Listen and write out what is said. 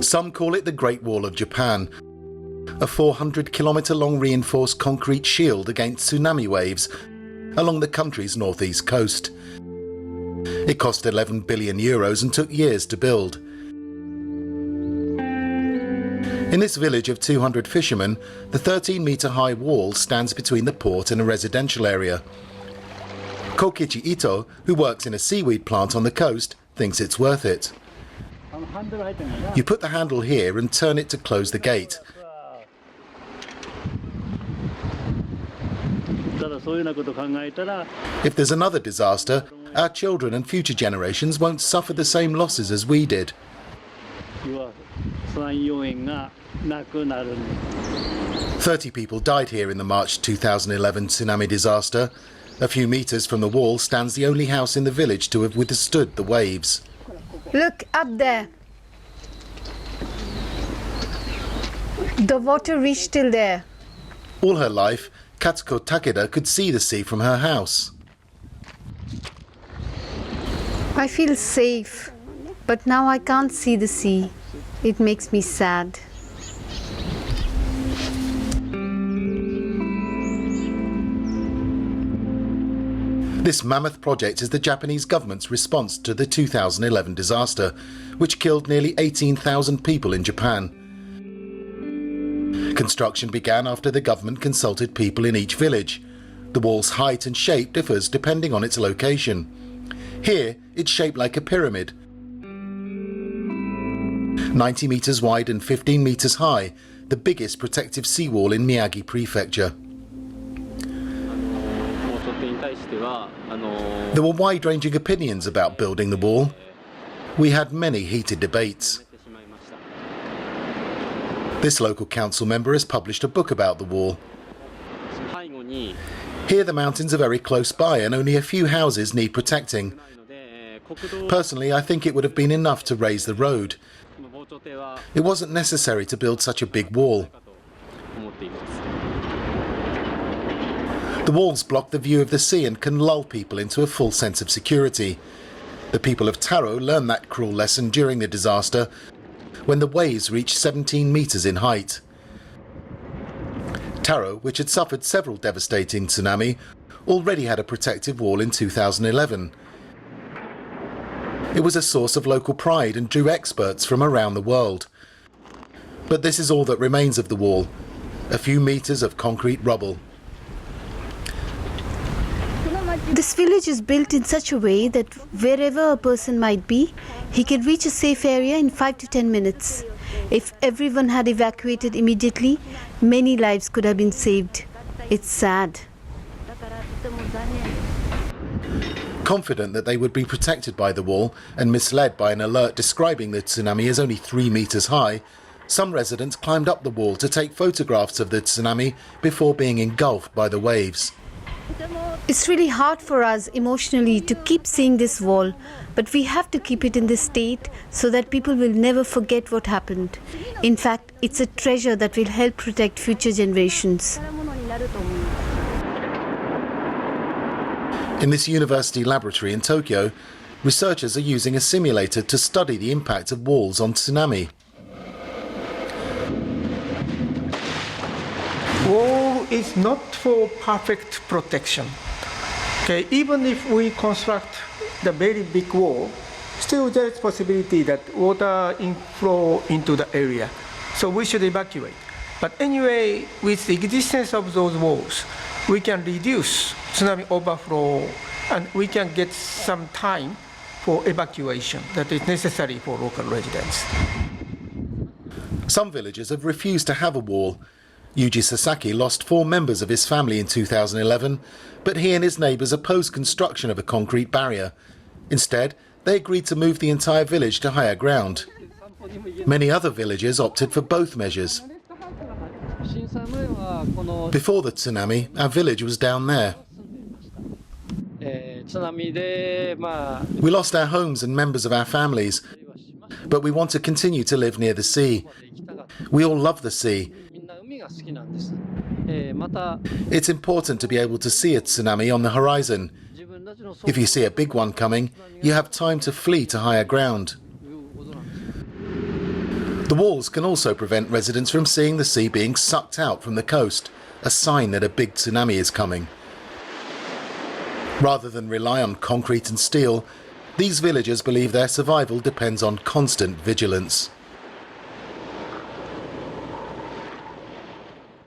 Some call it the Great Wall of Japan, a 400-kilometre-long reinforced concrete shield against tsunami waves along the country's northeast coast. It cost €11 billion and took years to build. In this village of 200 fishermen, the 13-metre-high wall stands between the port and a residential area. Kokichi Ito, who works in a seaweed plant on the coast, thinks it's worth it. You put the handle here and turn it to close the gate. If there's another disaster, our children and future generations won't suffer the same losses as we did. 30 people died here in the March 2011 tsunami disaster. A few meters from the wall stands the only house in the village to have withstood the waves. Look up there. The water reached till there. All her life, Katsuko Takeda could see the sea from her house. I feel safe, but now I can't see the sea. It makes me sad. This mammoth project is the Japanese government's response to the 2011 disaster, which killed nearly 18,000 people in Japan. Construction began after the government consulted people in each village. The wall's height and shape differs depending on its location. Here, it's shaped like a pyramid, 90 meters wide and 15 meters high, the biggest protective seawall in Miyagi Prefecture. There were wide-ranging opinions about building the wall. We had many heated debates. This local council member has published a book about the wall. Here the mountains are very close by and only a few houses need protecting. Personally, I think it would have been enough to raise the road. It wasn't necessary to build such a big wall. The walls block the view of the sea and can lull people into a full sense of security. The people of Taro learned that cruel lesson during the disaster, when the waves reached 17 meters in height. Taro, which had suffered several devastating tsunami, already had a protective wall in 2011. It was a source of local pride and drew experts from around the world. But this is all that remains of the wall, a few meters of concrete rubble. This village is built in such a way that wherever a person might be, he can reach a safe area in 5 to 10 minutes. If everyone had evacuated immediately, many lives could have been saved. It's sad. Confident that they would be protected by the wall and misled by an alert describing the tsunami as only 3 meters high, some residents climbed up the wall to take photographs of the tsunami before being engulfed by the waves. It's really hard for us emotionally to keep seeing this wall, but we have to keep it in this state so that people will never forget what happened. In fact, it's a treasure that will help protect future generations. In this university laboratory in Tokyo, researchers are using a simulator to study the impact of walls on tsunami. Wall is not for perfect protection. Okay, even if we construct the very big wall, still there is possibility that water inflow into the area. So we should evacuate. But anyway, with the existence of those walls, we can reduce tsunami overflow and we can get some time for evacuation that is necessary for local residents. Some villagers have refused to have a wall. Yuji Sasaki lost 4 members of his family in 2011, but he and his neighbours opposed construction of a concrete barrier. Instead, they agreed to move the entire village to higher ground. Many other villagers opted for both measures. Before the tsunami, our village was down there. We lost our homes and members of our families, but we want to continue to live near the sea. We all love the sea. It's important to be able to see a tsunami on the horizon. If you see a big one coming, you have time to flee to higher ground. The walls can also prevent residents from seeing the sea being sucked out from the coast, a sign that a big tsunami is coming. Rather than rely on concrete and steel, these villagers believe their survival depends on constant vigilance.